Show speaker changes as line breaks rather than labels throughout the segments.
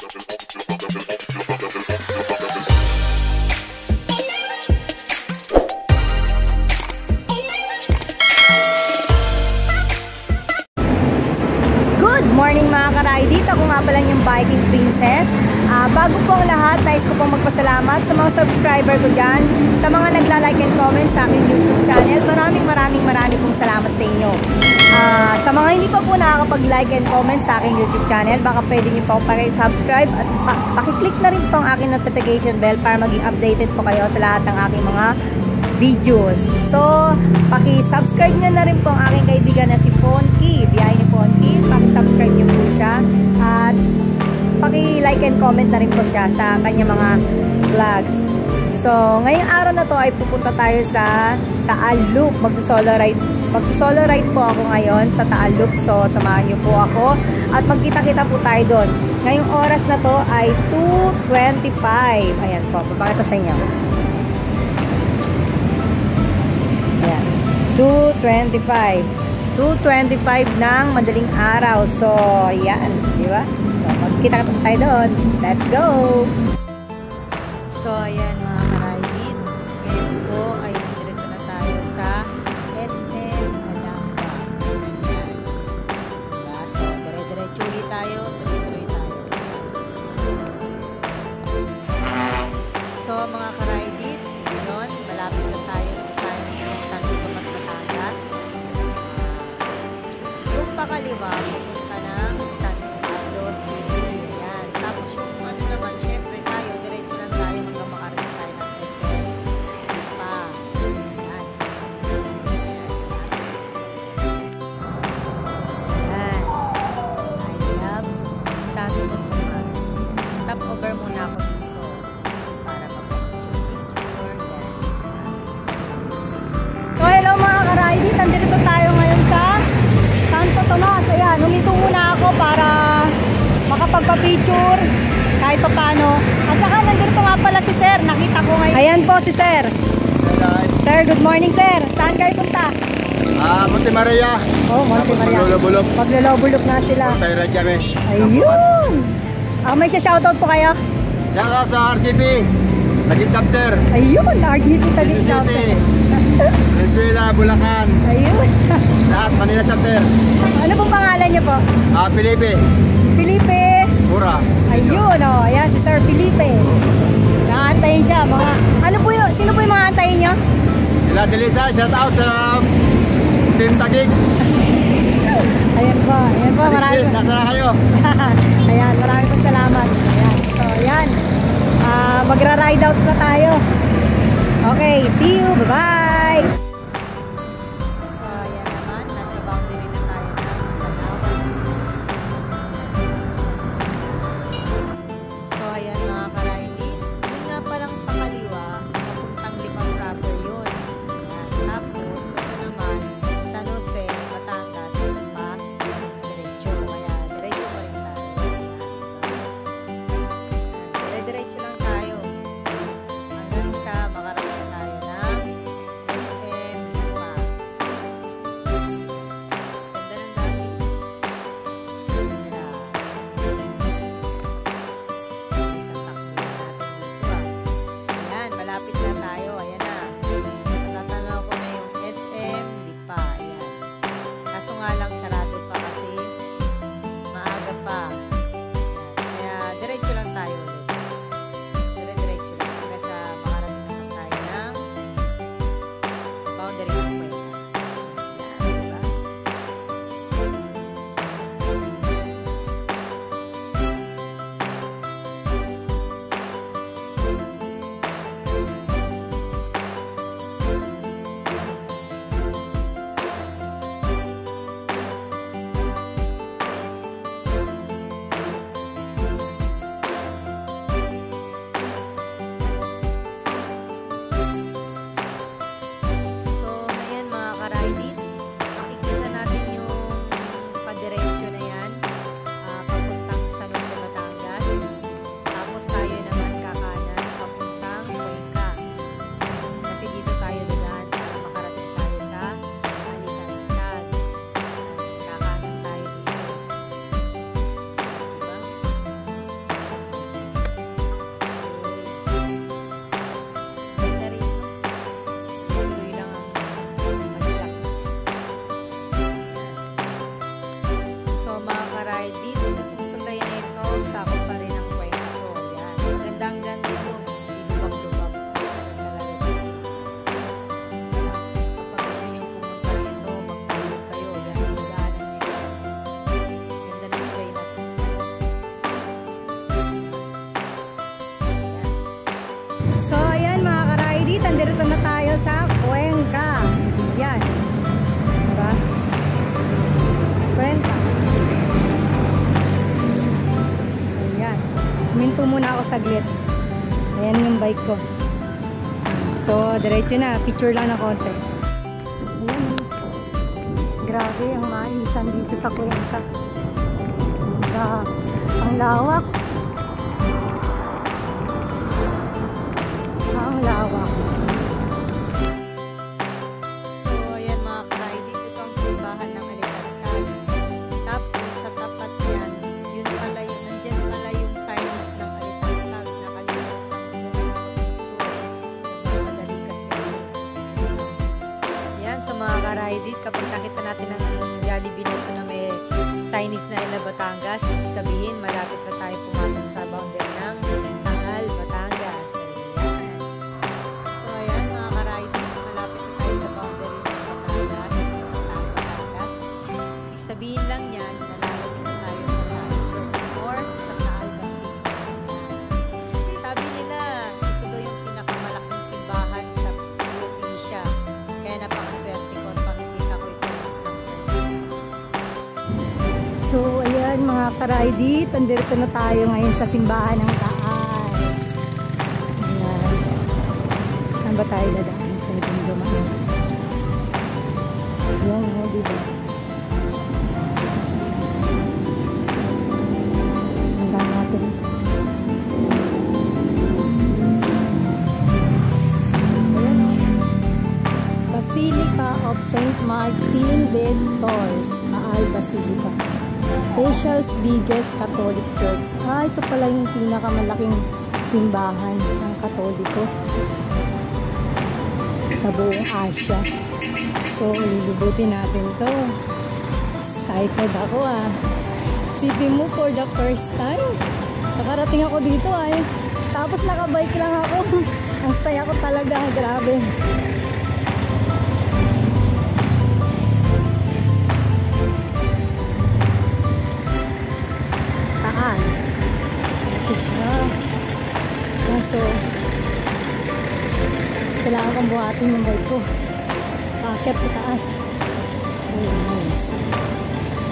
Morning mga ka-Ride, ako nga pala yung Biking Princess. Bago po ang lahat, nais ko pong magpasalamat sa mga subscriber ko dyan, sa mga nagla-like and comment sa aking YouTube channel. Maraming pong salamat sa inyo. Sa mga hindi pa po nakakapag-like and comment sa aking YouTube channel, baka pwede nyo po paki-subscribe at pakiclick na rin po ang aking notification bell para maging updated po kayo sa lahat ng aking mga videos. So, paki-subscribe nyo na rin po ang aking kaibigan na si Fonky. Biyahe ni Fonky. Paki-subscribe nyo po siya. At paki-like and comment na rin po siya sa kanya mga vlogs. So, ngayong araw na to ay pupunta tayo sa Taal Loop. Magsa-solo ride po ako ngayon sa Taal Loop. So, samahan nyo po ako. At magkita-kita po tayo doon. Ngayong oras na to ay 2:25. Ayan po. Papakita sa inyo. 2:25 ng madaling araw. So, yan, di ba? So, magkita tayo doon. Let's go! So, ayan mga ka-Ride. Ngayon po ay diretso na tayo sa SM Calamba. Ayan. Diba? So, dire-diretso ulit tayo. Tuloy-tuloy tayo. Ayan. So, mga ka-Ride, ngayon, malapit na tayo sa signage ng Santo Tomas, Batangas. Yung pakaliwa, pupunta ng San Pablo City. Ayan. Tapos yung ano naman, syempre tayo, diretso lang tayo hanggang makarating tayo ng SM Lipa. Ayan. Ayan. I love Santo Tomas. Stop over muna ako dito para mag-picture. Ayan. So, hello mga ka-Ride. Nandito tayo ngayon sa Santo Tomas. Ayan, huminto muna ako para makapagpa-picture kahit pa paano. At saka nandito nga pala si Sir. Nakita ko ngayon. Ayan po si Sir. Sir, good morning Sir. Saan kayo punta?
Monte Maria.
Oh, Monte Maria.
Maglulubulok.
Maglulubulok na sila.
Monte Maria kami.
Ayun. May shoutout po kayo?
Shoutout sa RGB. Naging chapter.
Ayun, RGB Taguig chapter.
Venezuela, Bulacan.
Ayun.
Lahat, Manila chapter.
Ano pong pangalan niyo po?
Felipe.
Felipe.
Pura.
Ayun, oh. Ayan, si Sir Felipe. Nakaantayin siya. Ano po yun? Sino po yung mga antayin niyo?
Sila Delisa, shoutout sa Team Taguig.
Ayan po. Ayan po. Maraming.
Nasaan kayo?
Ayan, maraming pong salamat. Ayan. So, ayan. Magra-ride out na tayo. Okay, see you. Bye-bye. So, ayan naman. Nasa boundary na tayo ng Palawan City. So, ayan mga ka-Ride. Yun nga palang pakaliwa. Papuntang Limang proper yun. Ayan. Tapos, ito naman, San Jose, Batangas pa. Diretso. Kaya, diretso pa rin tayo. Ayan. Diretso lang tayo. Hanggang sa makarating tayo ng SM Lipa. Ganda ng dati. Isang takbo natin dito Ayan, malapit na tayo. Ayan na. Natatanaw ko na yung SM Lipa. Ayan. Kaso nga lang sarado pa kasi maaga pa. Ayan. Kaya diretso lang tayo ulit. Diretso lang hanggang sa makarating naman tayo ng boundary ng Cuenca. Ayan, diba? sakop pa rin ang kwento to. Yan. Magandang dito. Lubak-lubak. Talaga dito. Kapag gusto niyong pumunta rito, magtulog kayo. Yan. Magdaanan niyo yan. Ganda ng play na to. Yan. So, ayan mga ka-Ridey. Nandito na tayo sa Cuenca. Yan. Diba? Cuenca. Ayan. Huminto muna ako saglit. Ayan yung bike ko. So, diretso na. Picture lang na konti. Ayan. Grabe ang maisan dito sa Cuenca. Ang lawak. Ang lawak. So, ayan mga ka-Ridey, dito ang simbahan ng Alitagtag. Tapos, sa tapat yan, yun pala yun, nandyan pala yung signage ng Alitagtag. Nakalimutan ko kung pag-picture. Nagmamadali kasi. Ayan, so mga ka-Ridey, kapag nakita natin ang Jollibee nito na may signage na Ila Batangas, ibig sabihin, malapit na tayo pumasok sa boundary ng Taal, Batangas. Ayan. So, ayan mga ka-Ridey, malapit na tayo sa boundary ng Batangas, Taal, Batangas. Ibig sabihin lang yan, nalalapit na tayo sa Taal Church or sa Taal Basilica. Ayan. Sabi nila, ito daw yung pinakamalaking simbahan sa buong Asia. Kaya napakaswerte ko at makikita ko ito ng personal. So, ayan mga ka-Ridey, nandito na tayo ngayon sa simbahan ng Taal. Ayan. Saan ba tayo dadaan? Pwedeng dumaan. Ayan, diba? Hanggang natin. Ayan. Basilica of St. Martin de Tours, Taal Basilica. Asia's biggest Catholic Church. Ito pala yung pinakamalaking simbahan ng Katoliko sa buong Asia. So, lilibutin natin to. Excited ako Isipin mo for the first time. Nakarating ako dito Tapos nakabike lang ako. Ang saya ko talaga. Grabe. Taal. Ito siya. So, kailangan kong buhatin yung bike ko. Paket sa taas. Ayan, nice.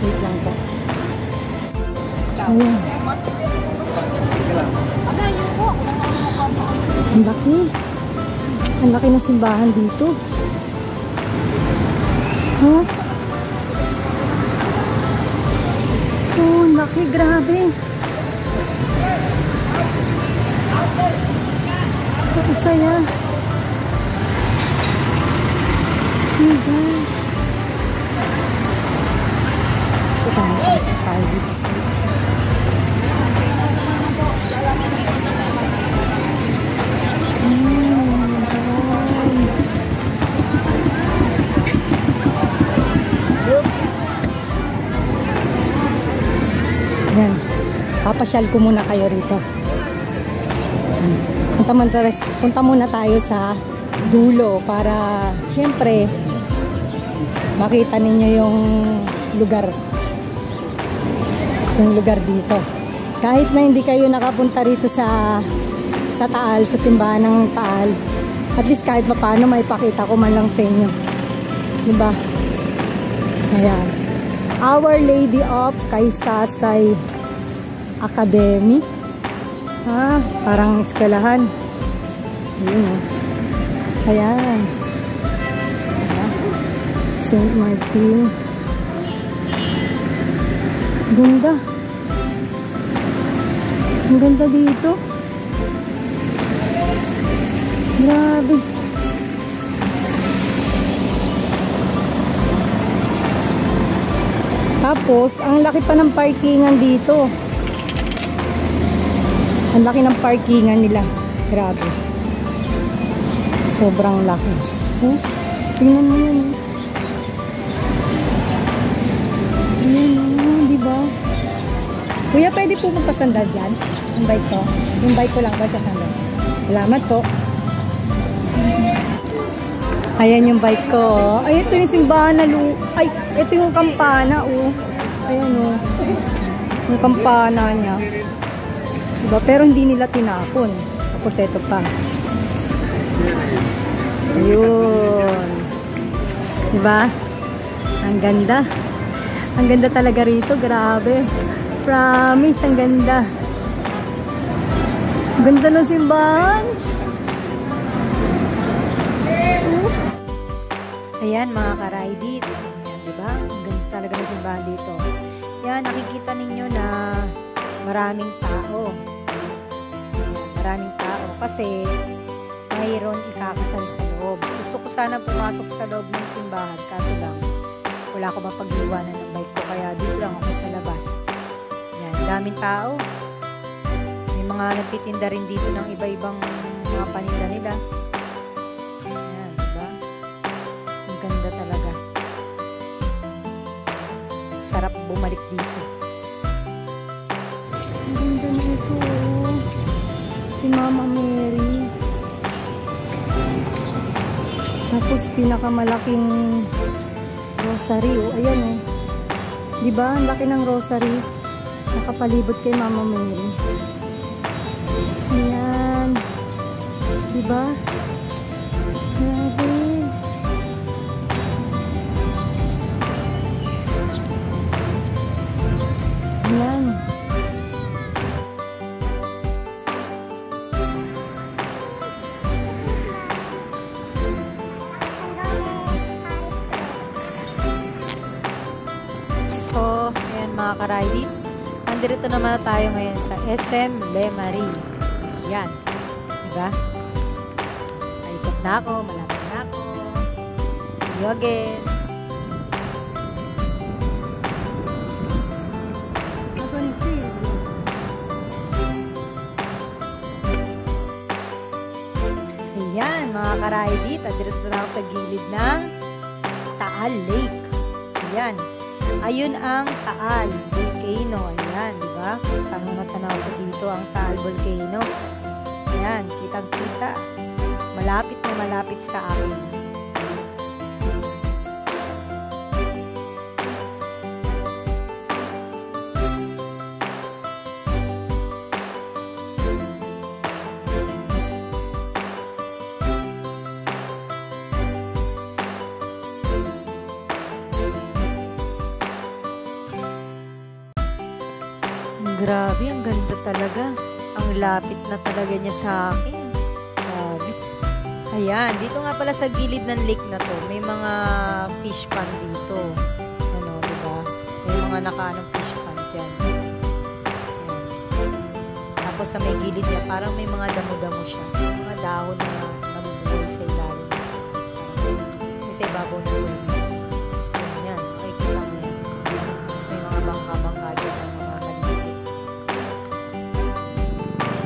Wait lang po. Ayan. Ang laki. Ang laki ng simbahan dito. Huh? Oh, ang laki. Grabe. Ang saya. Oh my gosh. Ito tayo dito sa yan. Papasyal ko muna kayo rito. Punta muna tayo sa dulo para syempre makita ninyo yung lugar dito. Kahit na hindi kayo nakapunta rito sa Taal, sa simbahan ng Taal, at least kahit pa paano may pakita ko man lang sa inyo, diba? Ayan, Our Lady of Kaysasay Academy. Parang eskwelahan. Ayan. Ayan. St. Martin. Ganda. Ang ganda dito. Grabe. Tapos, ang laki pa ng parkingan dito. Ang laki ng parkingan nila. Grabe. Sobrang laki. Tingnan mo yan. Ayan, diba? Kuya, pwede po magpasandal dyan? Yung bike ko? Yung bike ko lang ba sa sandal? Salamat po. Ayan yung bike ko. Ay, ito yung simbahan na ay, ito yung kampana, oh. Ayan, oh. Yung kampana niya. Diba? Pero hindi nila tinapon. Tapos ito pa. Ayun. Diba? Ang ganda. Ang ganda talaga rito. Grabe. Promise, ang ganda. Ganda ng simbahan. Ayan mga ka-ride-it. Ayan, diba? Ang ganda talaga ng simbahan dito. Ayan, nakikita ninyo na maraming tao. Ayan, maraming tao. Kasi mayroon ikakasal sa loob. Gusto ko sana pumasok sa loob ng simbahan. Kaso lang, wala ko mapag-iwanan ng bike ko. Kaya dito lang ako sa labas. Ayan, daming tao. May mga nagtitinda rin dito ng iba-ibang mga paninda nila. Ayan, diba? Ang ganda talaga. Sarap bumalik dito. Ang ganda nito. Si Mama Mary. Tapos pinakamalaking rosary. Oh, ayan eh. Diba? Ang laki ng rosary. Nakapalibot kay Mama Mary. Ayan. Diba? Grabe. Ayan. So, ayan mga ka-ride-it. Nandito naman tayo ngayon sa SM Le Marie. Yan. Diba? Paikot na ako. Malapit na ako. See you again. Ayan mga ka-ride-it. Nandito na ako sa gilid ng Taal Lake. Ayan. Ayun ang Taal Volcano. Ayan, di ba? Tanaw na tanaw ko dito ang Taal Volcano. Ayan, kitang-kita. Malapit na malapit sa akin. Grabe, ang ganda talaga. Ang lapit na talaga niya sa akin. Grabe. Ayan, dito nga pala sa gilid ng lake na to, may mga fish pond dito. Ano, diba? May mga nakaanong fish pond dyan. Ayan. Tapos sa may gilid niya, parang may mga damo-damo siya. Mga dahon na namubuhay sa ilalim. Parang sa ibabaw ng tubig. Ayan, makikita mo yan. Tapos may mga bangka-bangka dyan.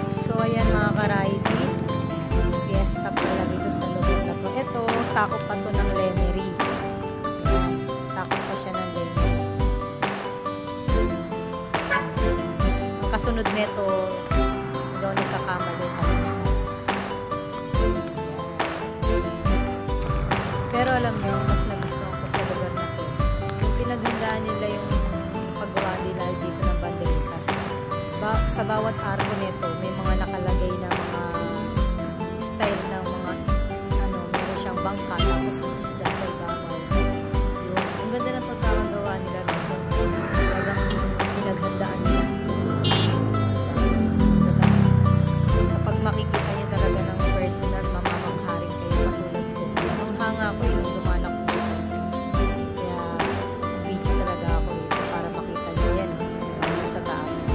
So, ayan mga ka-ride-it. Fiesta pala dito sa lugar na to. Ito, sakop pa to ng Le Marie. Ayan, sakop pa siya ng Le Marie. Ang kasunod nito, daw nagkakamali, Talisay. Ayan. Pero alam nyo, mas nagustuhan ko sa lugar na to. Yung pinaghandaan nila yung paggawa nila dito ng banderitas. Sa bawat arko nito, may mga nakalagay na mga style ng mga ano, meron siyang bangka tapos may isda sa ibabaw. Yun. Ang ganda ng pagkakagawa nila rito. Talagang pinaghandaan nila. Kapag makikita nyo talaga ng personal, mamamangharin kayo patulad ko. Namangha ako yung dumanak ko dito. Kaya video talaga ako dito para makita nyo yan. Diba? Nasa taas mo.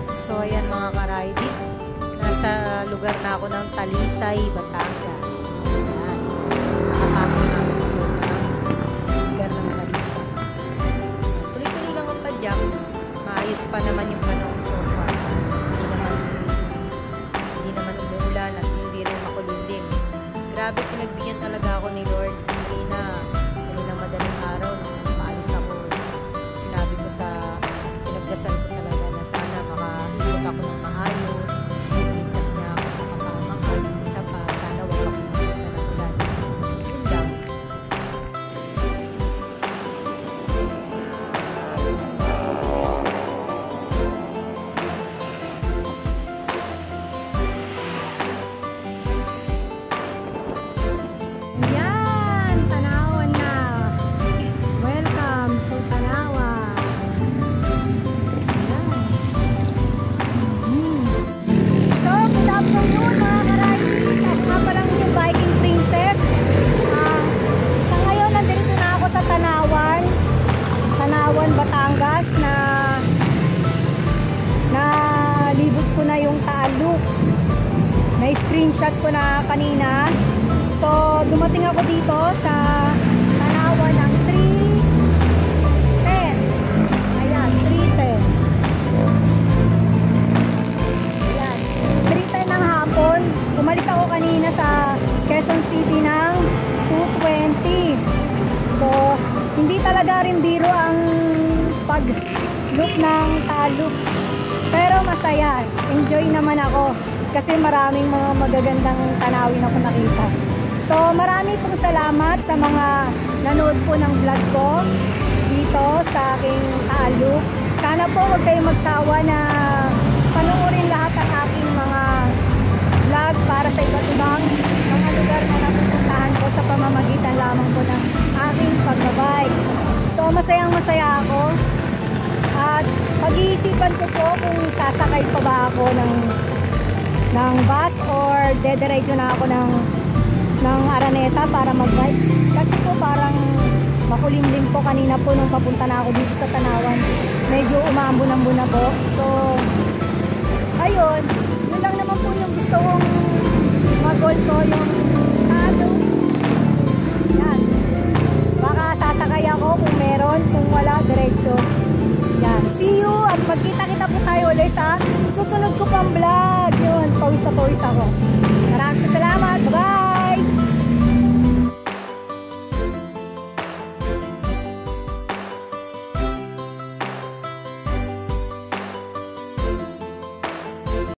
So, ayan mga ka-ride-it. Nasa lugar na ako ng Talisay, Batangas. Ayan. Nakapasok na ako sa lugar ng Talisay. Tuloy-tuloy lang ang padyak. Maayos pa naman yung panahon so far. Hindi naman umuulan at hindi rin makulimlim. Grabe, pinagbigyan talaga ako ni Lord. Kanina madaling araw, nung paalis ako.
sinabi ko sa pinagdasal ko talaga na sana makaikot ako ng maayos, iligtas niya ako sa kapahamakan, isa pa, sana wag ako mabuta ng ulan. Yun lang.
Yan, Tanawan na. Welcome to Tanawan. Yan. So, good afternoon mga ka-riding. Ako nga palang yung Biking Princess. Sa ngayon, nandito na ako sa Tanawan. Tanawan, Batangas na libot ko na yung Taaluk. Na-screenshot ko na kanina. So, dumating ako dito sa Tanawan ng 3:10. Ayan, 3:10. Ayan, 3:10 ng hapon. Umalis ako kanina sa Quezon City ng 2:20. So, hindi talaga rin biro ang pag-loop ng Taaluk. Pero masaya. Enjoy naman ako. Kasi maraming mga magagandang tanawin ako nakita. So, marami pong salamat sa mga nanood po ng vlog ko dito sa aking Taaluk. Sana po huwag kayong magsawa na panoorin lahat ng aking mga vlog para sa iba't ibang mga lugar na napupuntahan ko sa pamamagitan lamang po ng aking pagbabike. So, masayang masaya ako. At pag-iisipan ko po kung sasakay pa ba ako ng bus or dediretso na ako ng Araneta para mag-bike. Kasi po parang makulimlim po kanina po nung papunta na ako dito sa Tanawan. Medyo umambon-ambon na po. So, ayun. Yun lang naman po yung gusto kong mag-goal ko, yung Taaluk